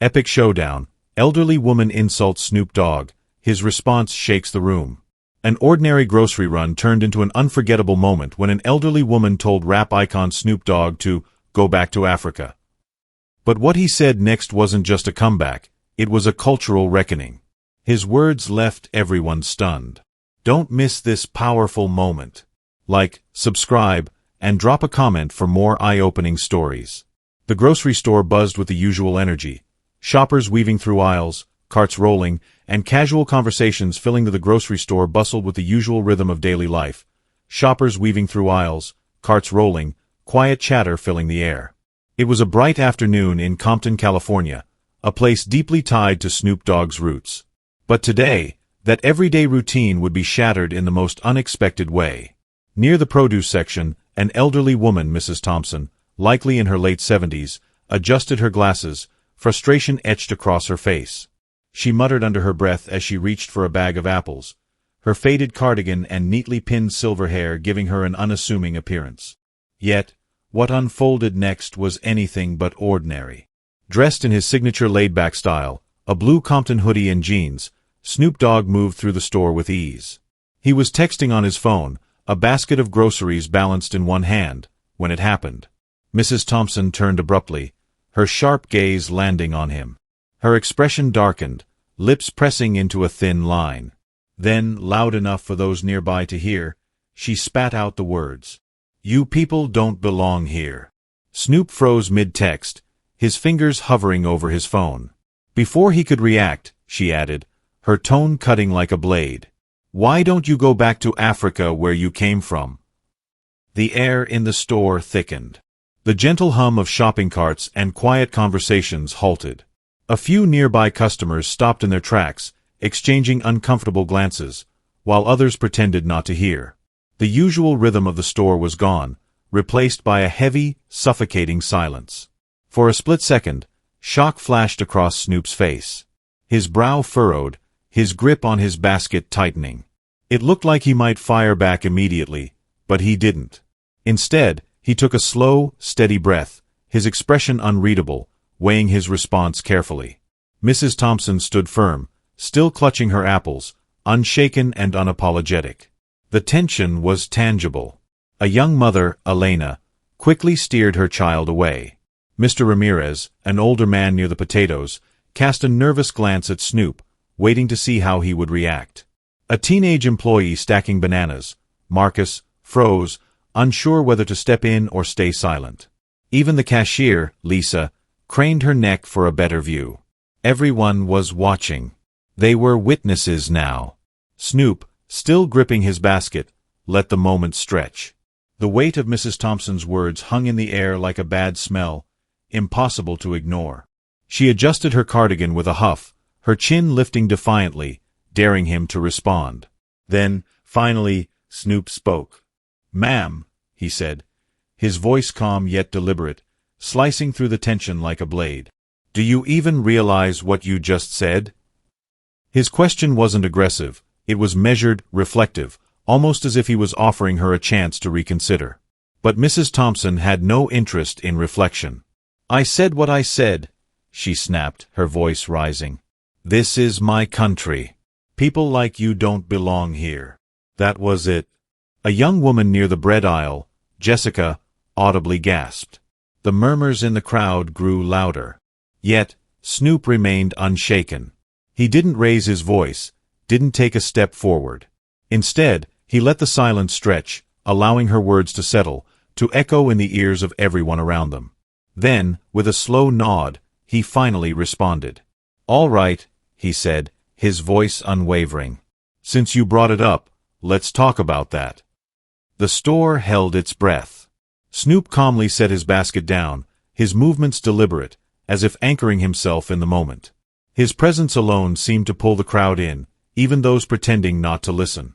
Epic showdown. Elderly woman insults Snoop Dogg. His response shakes the room. An ordinary grocery run turned into an unforgettable moment when an elderly woman told rap icon Snoop Dogg to go back to Africa. But what he said next wasn't just a comeback, it was a cultural reckoning. His words left everyone stunned. Don't miss this powerful moment. Like, subscribe, and drop a comment for more eye-opening stories. The grocery store buzzed with the usual energy. Shoppers weaving through aisles, carts rolling, and casual conversations filling the grocery store bustled with the usual rhythm of daily life. Shoppers weaving through aisles, carts rolling, quiet chatter filling the air. It was a bright afternoon in Compton, California, a place deeply tied to Snoop Dogg's roots. But today, that everyday routine would be shattered in the most unexpected way. Near the produce section, an elderly woman, Mrs. Thompson, likely in her late 70s, adjusted her glasses, frustration etched across her face. She muttered under her breath as she reached for a bag of apples, her faded cardigan and neatly pinned silver hair giving her an unassuming appearance. Yet, what unfolded next was anything but ordinary. Dressed in his signature laid-back style, a blue Compton hoodie and jeans, Snoop Dogg moved through the store with ease. He was texting on his phone, a basket of groceries balanced in one hand, when it happened. Mrs. Thompson turned abruptly, her sharp gaze landing on him. Her expression darkened, lips pressing into a thin line. Then, loud enough for those nearby to hear, she spat out the words, "You people don't belong here." Snoop froze mid-text, his fingers hovering over his phone. Before he could react, she added, her tone cutting like a blade. "Why don't you go back to Africa where you came from?" The air in the store thickened. The gentle hum of shopping carts and quiet conversations halted. A few nearby customers stopped in their tracks, exchanging uncomfortable glances, while others pretended not to hear. The usual rhythm of the store was gone, replaced by a heavy, suffocating silence. For a split second, shock flashed across Snoop's face. His brow furrowed, his grip on his basket tightening. It looked like he might fire back immediately, but he didn't. Instead, he took a slow, steady breath, his expression unreadable, weighing his response carefully. Mrs. Thompson stood firm, still clutching her apples, unshaken and unapologetic. The tension was tangible. A young mother, Elena, quickly steered her child away. Mr. Ramirez, an older man near the potatoes, cast a nervous glance at Snoop, waiting to see how he would react. A teenage employee stacking bananas, Marcus, froze, unsure whether to step in or stay silent. Even the cashier, Lisa, craned her neck for a better view. Everyone was watching. They were witnesses now. Snoop, still gripping his basket, let the moment stretch. The weight of Mrs. Thompson's words hung in the air like a bad smell, impossible to ignore. She adjusted her cardigan with a huff, her chin lifting defiantly, daring him to respond. Then, finally, Snoop spoke. "Ma'am," he said, his voice calm yet deliberate, slicing through the tension like a blade. "Do you even realize what you just said?" His question wasn't aggressive, it was measured, reflective, almost as if he was offering her a chance to reconsider. But Mrs. Thompson had no interest in reflection. "I said what I said," she snapped, her voice rising. "This is my country. People like you don't belong here." That was it. A young woman near the bread aisle, Jessica, audibly gasped. The murmurs in the crowd grew louder. Yet, Snoop remained unshaken. He didn't raise his voice, didn't take a step forward. Instead, he let the silence stretch, allowing her words to settle, to echo in the ears of everyone around them. Then, with a slow nod, he finally responded. "All right," he said, his voice unwavering. "Since you brought it up, let's talk about that." The store held its breath. Snoop calmly set his basket down, his movements deliberate, as if anchoring himself in the moment. His presence alone seemed to pull the crowd in, even those pretending not to listen.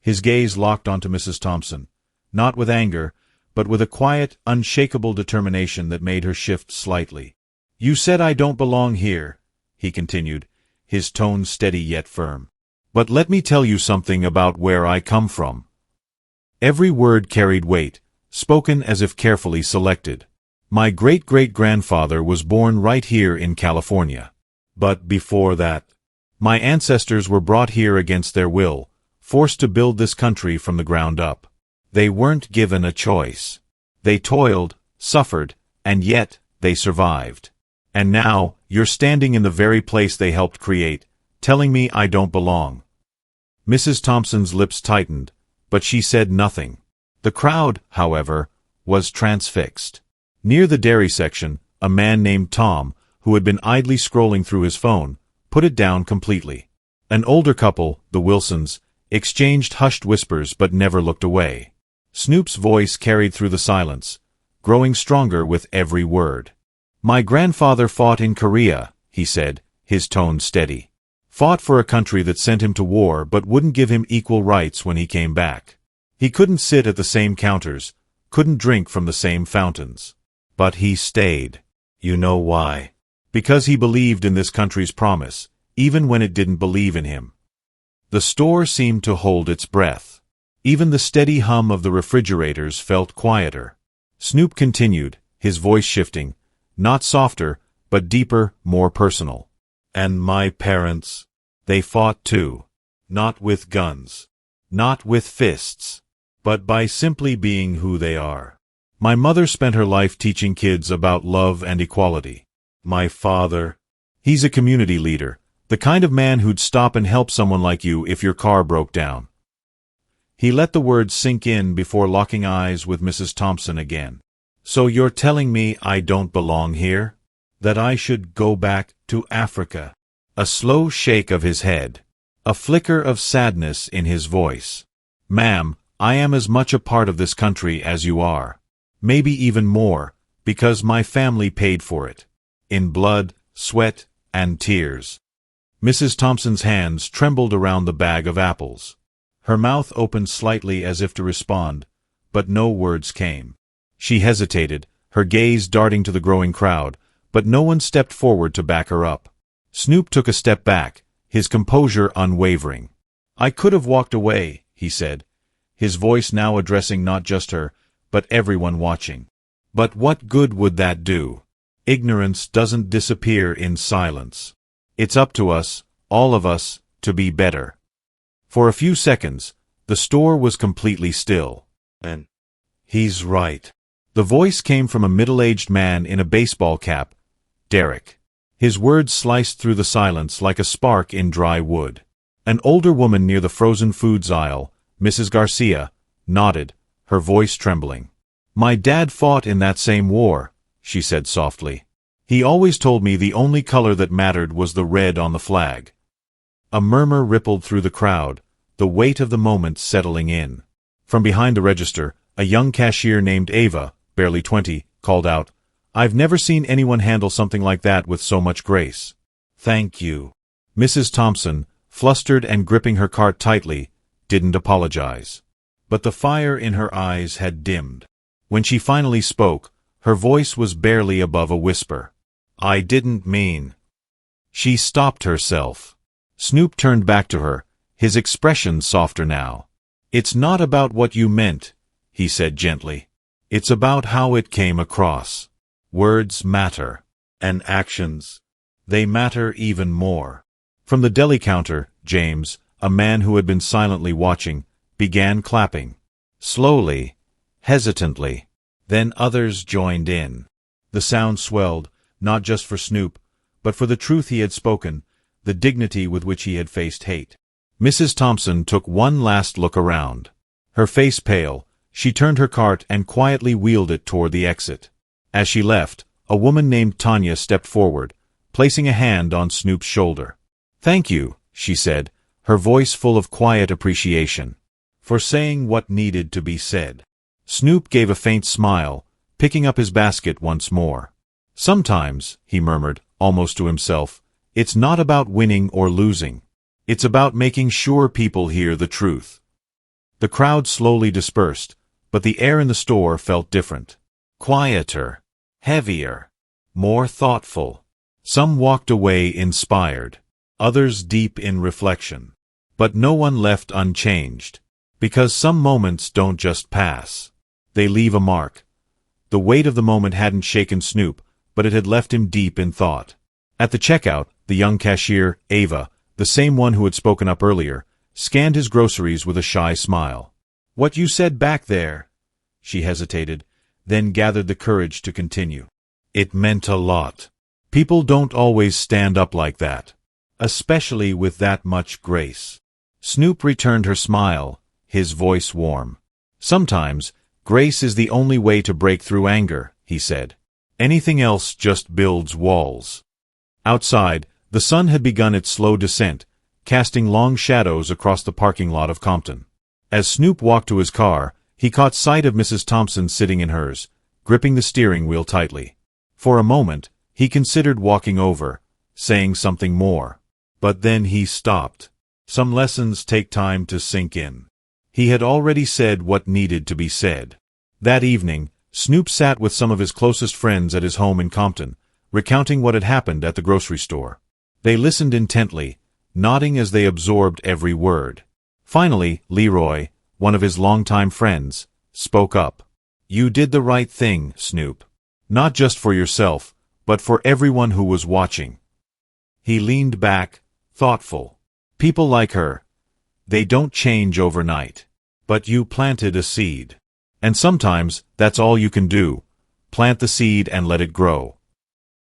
His gaze locked onto Mrs. Thompson, not with anger, but with a quiet, unshakable determination that made her shift slightly. "You said I don't belong here," he continued, his tone steady yet firm. "But let me tell you something about where I come from." Every word carried weight, spoken as if carefully selected. My great-great-grandfather was born right here in California. But before that, my ancestors were brought here against their will, forced to build this country from the ground up. They weren't given a choice. They toiled, suffered, and yet they survived. And now, you're standing in the very place they helped create, telling me I don't belong. Mrs. Thompson's lips tightened, but she said nothing. The crowd, however, was transfixed. Near the dairy section, a man named Tom, who had been idly scrolling through his phone, put it down completely. An older couple, the Wilsons, exchanged hushed whispers but never looked away. Snoop's voice carried through the silence, growing stronger with every word. My grandfather fought in Korea, he said, his tone steady. Fought for a country that sent him to war but wouldn't give him equal rights when he came back. He couldn't sit at the same counters, couldn't drink from the same fountains. But he stayed. You know why? Because he believed in this country's promise, even when it didn't believe in him. The store seemed to hold its breath. Even the steady hum of the refrigerators felt quieter. Snoop continued, his voice shifting, not softer, but deeper, more personal. And my parents, they fought too. Not with guns. Not with fists. But by simply being who they are. My mother spent her life teaching kids about love and equality. My father, he's a community leader, the kind of man who'd stop and help someone like you if your car broke down. He let the words sink in before locking eyes with Mrs. Thompson again. So you're telling me I don't belong here? That I should go back to Africa? A slow shake of his head. A flicker of sadness in his voice. Ma'am, I am as much a part of this country as you are. Maybe even more, because my family paid for it. In blood, sweat, and tears. Mrs. Thompson's hands trembled around the bag of apples. Her mouth opened slightly as if to respond, but no words came. She hesitated, her gaze darting to the growing crowd, but no one stepped forward to back her up. Snoop took a step back, his composure unwavering. I could have walked away, he said, his voice now addressing not just her, but everyone watching. But what good would that do? Ignorance doesn't disappear in silence. It's up to us, all of us, to be better. For a few seconds, the store was completely still. And he's right. The voice came from a middle-aged man in a baseball cap, Derek. His words sliced through the silence like a spark in dry wood. An older woman near the frozen foods aisle, Mrs. Garcia, nodded, her voice trembling. My dad fought in that same war, she said softly. He always told me the only color that mattered was the red on the flag. A murmur rippled through the crowd, the weight of the moment settling in. From behind the register, a young cashier named Ava, barely 20, called out, I've never seen anyone handle something like that with so much grace. Thank you. Mrs. Thompson, flustered and gripping her cart tightly, didn't apologize. But the fire in her eyes had dimmed. When she finally spoke, her voice was barely above a whisper. I didn't mean. She stopped herself. Snoop turned back to her, his expression softer now. It's not about what you meant, he said gently. It's about how it came across. Words matter. And actions. They matter even more. From the deli counter, James, a man who had been silently watching, began clapping. Slowly, hesitantly. Then others joined in. The sound swelled, not just for Snoop, but for the truth he had spoken, the dignity with which he had faced hate. Mrs. Thompson took one last look around. Her face pale, she turned her cart and quietly wheeled it toward the exit. As she left, a woman named Tanya stepped forward, placing a hand on Snoop's shoulder. Thank you, she said, her voice full of quiet appreciation, for saying what needed to be said. Snoop gave a faint smile, picking up his basket once more. Sometimes, he murmured, almost to himself, it's not about winning or losing. It's about making sure people hear the truth. The crowd slowly dispersed, but the air in the store felt different. Quieter. Heavier. More thoughtful. Some walked away inspired. Others deep in reflection. But no one left unchanged. Because some moments don't just pass. They leave a mark. The weight of the moment hadn't shaken Snoop, but it had left him deep in thought. At the checkout, the young cashier, Ava, the same one who had spoken up earlier, scanned his groceries with a shy smile. "What you said back there?" She hesitated, then gathered the courage to continue. "It meant a lot. People don't always stand up like that, especially with that much grace." Snoop returned her smile, his voice warm. "Sometimes, grace is the only way to break through anger," he said. "Anything else just builds walls." Outside, the sun had begun its slow descent, casting long shadows across the parking lot of Compton. As Snoop walked to his car, he caught sight of Mrs. Thompson sitting in hers, gripping the steering wheel tightly. For a moment, he considered walking over, saying something more. But then he stopped. Some lessons take time to sink in. He had already said what needed to be said. That evening, Snoop sat with some of his closest friends at his home in Compton, recounting what had happened at the grocery store. They listened intently, nodding as they absorbed every word. Finally, Leroy, one of his longtime friends, spoke up. "You did the right thing, Snoop. Not just for yourself, but for everyone who was watching." He leaned back, thoughtful. "People like her, they don't change overnight. But you planted a seed. And sometimes, that's all you can do. Plant the seed and let it grow."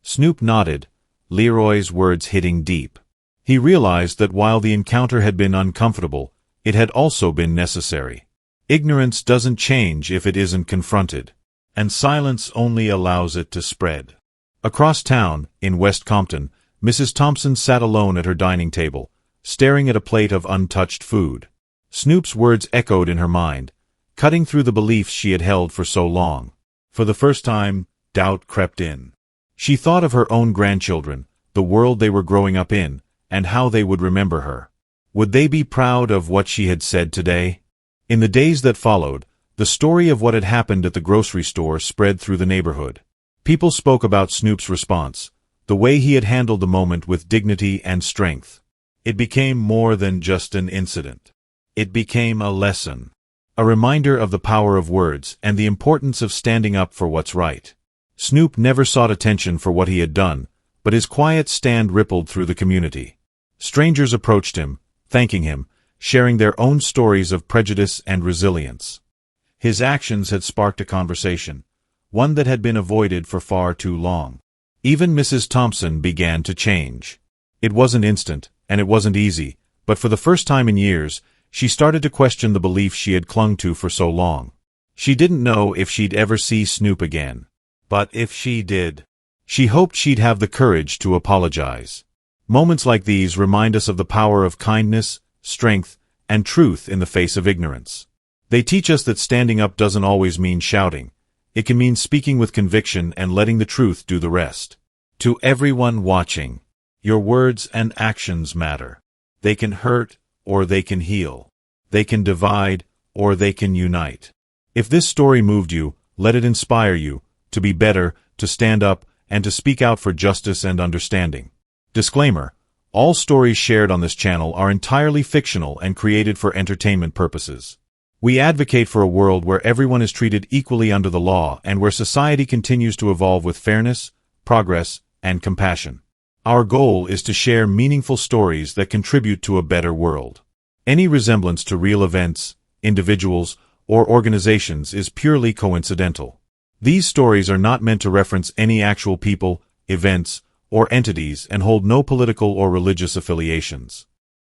Snoop nodded, Leroy's words hitting deep. He realized that while the encounter had been uncomfortable, it had also been necessary. Ignorance doesn't change if it isn't confronted, and silence only allows it to spread. Across town, in West Compton, Mrs. Thompson sat alone at her dining table, staring at a plate of untouched food. Snoop's words echoed in her mind, cutting through the beliefs she had held for so long. For the first time, doubt crept in. She thought of her own grandchildren, the world they were growing up in, and how they would remember her. Would they be proud of what she had said today? In the days that followed, the story of what had happened at the grocery store spread through the neighborhood. People spoke about Snoop's response, the way he had handled the moment with dignity and strength. It became more than just an incident. It became a lesson, a reminder of the power of words and the importance of standing up for what's right. Snoop never sought attention for what he had done, but his quiet stand rippled through the community. Strangers approached him, thanking him, sharing their own stories of prejudice and resilience. His actions had sparked a conversation, one that had been avoided for far too long. Even Mrs. Thompson began to change. It wasn't instant, and it wasn't easy, but for the first time in years, she started to question the beliefs she had clung to for so long. She didn't know if she'd ever see Snoop again. But if she did, she hoped she'd have the courage to apologize. Moments like these remind us of the power of kindness, strength, and truth in the face of ignorance. They teach us that standing up doesn't always mean shouting. It can mean speaking with conviction and letting the truth do the rest. To everyone watching, your words and actions matter. They can hurt, or they can heal. They can divide, or they can unite. If this story moved you, let it inspire you to be better, to stand up, and to speak out for justice and understanding. Disclaimer: all stories shared on this channel are entirely fictional and created for entertainment purposes. We advocate for a world where everyone is treated equally under the law and where society continues to evolve with fairness, progress, and compassion. Our goal is to share meaningful stories that contribute to a better world. Any resemblance to real events, individuals, or organizations is purely coincidental. These stories are not meant to reference any actual people, events, or entities and hold no political or religious affiliations.